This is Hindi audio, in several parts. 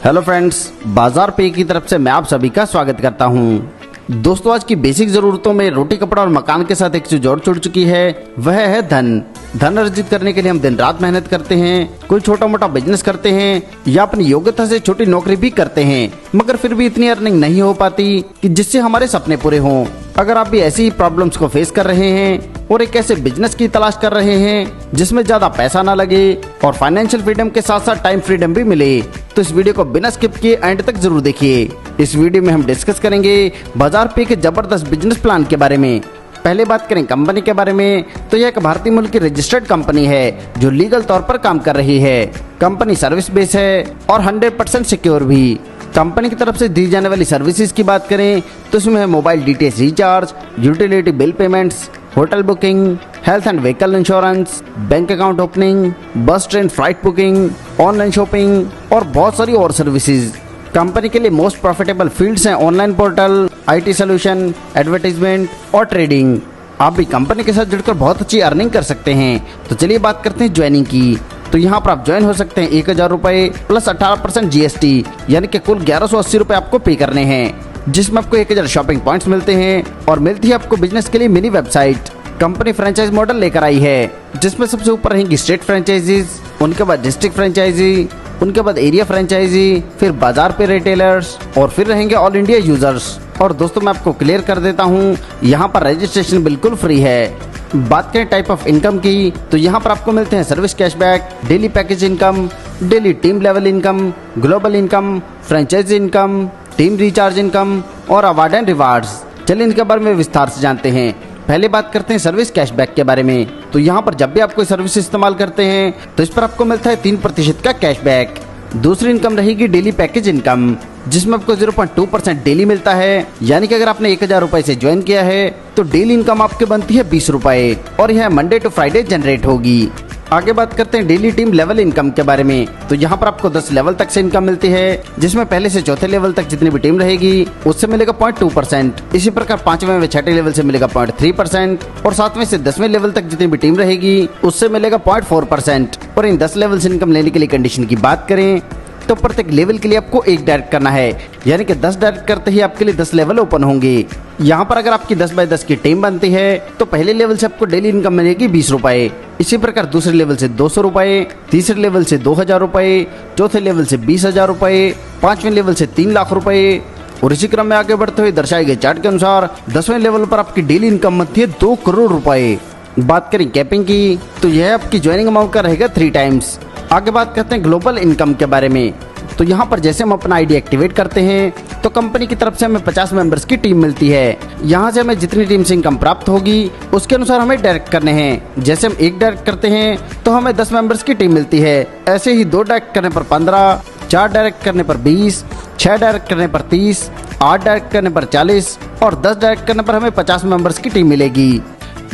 हेलो फ्रेंड्स, बाजार पे की तरफ से मैं आप सभी का स्वागत करता हूं। दोस्तों, आज की बेसिक जरूरतों में रोटी कपड़ा और मकान के साथ एक चीज और जुड़ चुकी है, वह है धन अर्जित करने के लिए हम दिन रात मेहनत करते हैं, कोई छोटा मोटा बिजनेस करते हैं या अपनी योग्यता से छोटी नौकरी भी करते हैं, मगर फिर भी इतनी अर्निंग नहीं हो पाती कि जिससे हमारे सपने पूरे हों। अगर आप भी ऐसी ही प्रॉब्लम्स को फेस कर रहे हैं और एक ऐसे बिजनेस की तलाश कर रहे हैं जिसमें ज्यादा पैसा ना लगे और फाइनेंशियल फ्रीडम के साथ साथ टाइम फ्रीडम भी मिले, तो इस वीडियो को बिना स्किप किए एंड तक जरूर देखिए। इस वीडियो में हम डिस्कस करेंगे बाजार पे के जबरदस्त बिजनेस प्लान के बारे में। पहले बात करें कंपनी के बारे में, तो यह एक भारतीय मूल की रजिस्टर्ड कंपनी है जो लीगल तौर पर काम कर रही है। कंपनी सर्विस बेस है और 100% सिक्योर भी। कंपनी की तरफ से दी जाने वाली सर्विसेज की बात करें तो इसमें है mobile DTH recharge, utility bill payments, hotel booking, health and vehicle insurance, bank account opening, bus train flight booking, online shopping और बहुत सारी और सर्विसेज। कंपनी के लिए मोस्ट प्रॉफिटेबल फील्ड्स हैं online portal, IT solution, advertisement और ट्रेडिंग। आप भी कंपनी के साथ जुड़कर बहुत अच्छी अर्निंग कर सकते हैं। तो चलिए बात करते हैं ज्वाइनिंग की। तो यहाँ पर आप ज्वाइन हो सकते हैं 1000 रुपए प्लस 18% GST, यानी कि कुल 1180 रुपए आपको पे करने हैं, जिसमें आपको 1000 शॉपिंग पॉइंट्स मिलते हैं और मिलती है आपको बिजनेस के लिए mini website. Company franchise model लेकर आई है, जिसमें सबसे ऊपर रहेंगी स्टेट फ्रेंचाइजीज, उनके बाद डिस्ट्रिक्ट फ्रेंचाइजी, उनके बाद एरिया फ्रेंचाइजी, फिर बाजार पे रिटेलर्स और फिर रहेंगे ऑल इंडिया यूजर्स। और दोस्तों, मैं आपको क्लियर कर देता हूँ, यहाँ पर रजिस्ट्रेशन बिल्कुल फ्री है। बात करें टाइप ऑफ इनकम की, तो यहाँ पर आपको मिलते हैं service cashback, daily package income, daily team level income, global income, franchise income, team recharge income और अवार्ड एंड रिवार्ड्स। चलिए इनके बारे में विस्तार से जानते हैं। पहले बात करते हैं सर्विस कैशबैक के बारे में। तो यहाँ पर जब भी आप कोई सर्विस इस्तेमाल करते हैं तो इस पर आपको मिलता है 3% का कैशबैक। दूसरी इनकम रहेगी डेली पैकेज इनकम, जिसमें आपको 0.2% डेली मिलता है, यानी कि अगर आपने 1000 रुपए से ज्वाइन किया है तो डेली इनकम आपके बनती है 20 रुपए और यह मंडे टू फ्राइडे जनरेट होगी। आगे बात करते हैं डेली टीम लेवल इनकम के बारे में। तो यहाँ पर आपको 10 लेवल तक से इनकम मिलती है, जिसमें पहले से चौथे लेवल तक जितनी भी टीम रहेगी उससे मिलेगा 0.2%। इसी प्रकार 5वें व 6ठे लेवल से मिलेगा 0.3% और 7वें से 10वें लेवल तक जितनी भी टीम रहेगी उससे मिलेगा 0.4%। और इन 10 लेवल से इनकम लेने के लिए कंडीशन की बात करें तो प्रत्येक लेवल के लिए आपको एक डायरेक्ट करना है, यानी कि 10 डायरेक्ट करते ही आपके लिए 10 लेवल ओपन होंगे। यहाँ पर अगर आपकी 10 बाय 10 की टीम बनती है तो पहले लेवल से आपको डेली इनकम मिलेगी 20 रुपए। इसी प्रकार दूसरे लेवल से 200 रुपए, तीसरे लेवल से 2000 रुपए, चौथे लेवल से 20,000 रुपए, 5वें लेवल से 3 लाख रुपए और इसी क्रम में आगे बढ़ते हुए दर्शाए गए चार्ट के अनुसार 10वें लेवल पर आपकी डेली इनकम बनती है 2 करोड़ रुपए। बात करें कैपिंग की, तो यह आपकी ज्वाइनिंग अमाउंट का रहेगा 3 टाइम्स। आगे बात करते हैं ग्लोबल इनकम के बारे में। तो यहाँ पर जैसे हम अपना आईडी एक्टिवेट करते हैं तो कंपनी की तरफ से हमें 50 मेंबर्स की टीम मिलती है। यहाँ से हमें जितनी टीम से इनकम प्राप्त होगी उसके अनुसार हमें डायरेक्ट करने हैं। जैसे हम 1 डायरेक्ट करते हैं तो हमें 10 मेंबर्स की टीम मिलती है। ऐसे ही 2 डायरेक्ट करने पर 15, 4 डायरेक्ट करने पर 20, 6 डायरेक्ट करने पर 30, 8 डायरेक्ट करने पर 40 और 10 डायरेक्ट करने पर हमें 50 मेंबर्स की टीम मिलेगी।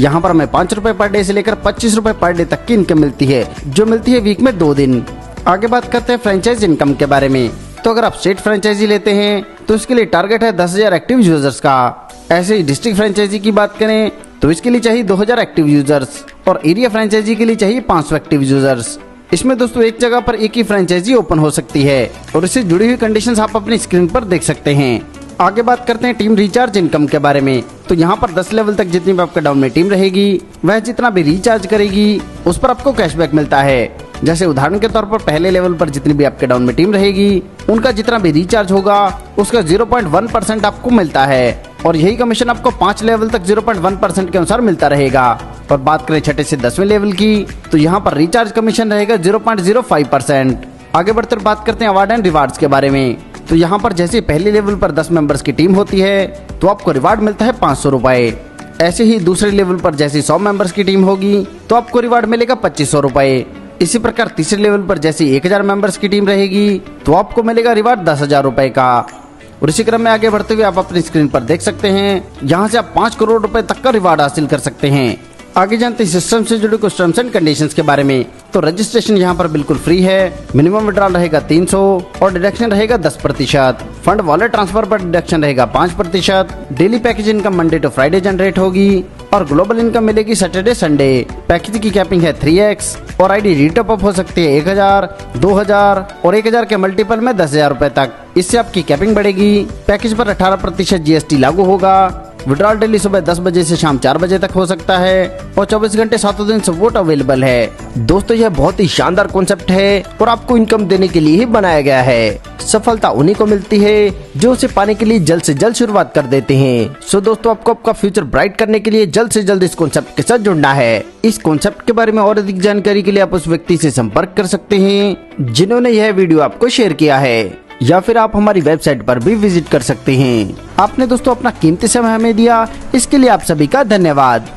यहाँ पर हमें 5 रुपए पर डे से लेकर 25 रुपए पर डे तक की इनकम मिलती है, जो मिलती है वीक में 2 दिन। आगे बात करते हैं फ्रेंचाइज इनकम के बारे में। तो अगर आप स्टेट फ्रेंचाइजी लेते हैं तो इसके लिए टारगेट है 10,000 एक्टिव यूजर्स का। ऐसे ही डिस्ट्रिक्ट फ्रेंचाइजी की बात करें तो इसके लिए चाहिए 2000 एक्टिव यूजर्स और एरिया फ्रेंचाइजी के लिए चाहिए 500 एक्टिव यूजर्स। इसमें दोस्तों एक जगह पर एक ही फ्रेंचाइजी ओपन हो सकती है और इससे जुड़ी हुई कंडीशंस आप अपनी स्क्रीन पर देख सकते हैं। आगे बात करते हैं टीम रिचार्ज इनकम के बारे में। तो यहाँ पर 10 लेवल तक जितनी भी आपका डाउन में टीम रहेगी वह जितना भी रिचार्ज करेगी उस पर आपको कैशबैक मिलता है। जैसे उदाहरण के तौर पर पहले लेवल पर जितनी भी आपके डाउन में टीम रहेगी उनका जितना भी रिचार्ज होगा उसका 0.1% आपको मिलता है और यही कमीशन आपको 5 लेवल तक 0.1% के अनुसार मिलता रहेगा। और बात करें 6ठे से 10वें लेवल की, तो यहाँ पर रिचार्ज कमीशन रहेगा 0.05%। आगे बढ़कर बात करते हैं अवार्ड एंड रिवार्ड्स के बारे में। तो यहाँ पर जैसे पहले लेवल पर 10 मेंबर्स की टीम होती है तो आपको रिवार्ड मिलता है 500 रुपए। ऐसे ही दूसरे लेवल पर जैसे 100 मेंबर्स की टीम होगी तो आपको रिवार्ड मिलेगा 2500 रुपए। इसी प्रकार तीसरे लेवल पर जैसे 1000 मेंबर्स की टीम रहेगी तो आपको मिलेगा रिवार्ड 10,000 रुपए का। और इसी क्रम में आगे बढ़ते हुए आप अपनी स्क्रीन पर देख सकते हैं, यहाँ से आप 5 करोड़ रुपए तक का रिवार्ड हासिल कर सकते हैं। आगे जानते हैं सिस्टम से जुड़े कुछ टर्म्स एंड कंडीशंस के बारे में। तो रजिस्ट्रेशन यहाँ पर बिल्कुल फ्री है। मिनिमम विड्रॉल रहेगा 300 और डिडक्शन रहेगा 10%। फंड वॉलेट ट्रांसफर पर डिडक्शन रहेगा 5%। Daily package income Monday to Friday generate होगी और ग्लोबल इनकम मिलेगी सैटरडे संडे। पैकेज की कैपिंग है 3x और आईडी रीटॉप अप हो सकती है 1000, 2000 और 1000 के मल्टीपल में 10,000 रुपए तक। इससे आपकी कैपिंग बढ़ेगी। पैकेज पर 18% GST लागू होगा। विड्रॉल डेली सुबह 10 बजे से शाम 4 बजे तक हो सकता है और 24 घंटे 7 दिन सपोर्ट अवेलेबल है। दोस्तों यह बहुत ही शानदार कॉन्सेप्ट है और आपको इनकम देने के लिए ही बनाया गया है। सफलता उन्हीं को मिलती है जो उसे पाने के लिए जल्द से जल्द शुरुआत कर देते हैं। सो दोस्तों आपको आपका फ्यूचर ब्राइट करने के लिए जल्द से जल्द इस कॉन्सेप्ट के साथ जुड़ना है। इस कॉन्सेप्ट के बारे में और अधिक जानकारी के लिए आप उस व्यक्ति से संपर्क कर सकते हैं जिन्होंने यह वीडियो आपको शेयर किया है, या फिर आप हमारी वेबसाइट पर भी विजिट कर सकते हैं। आपने दोस्तों अपना कीमती समय हमें दिया, इसके लिए आप सभी का धन्यवाद।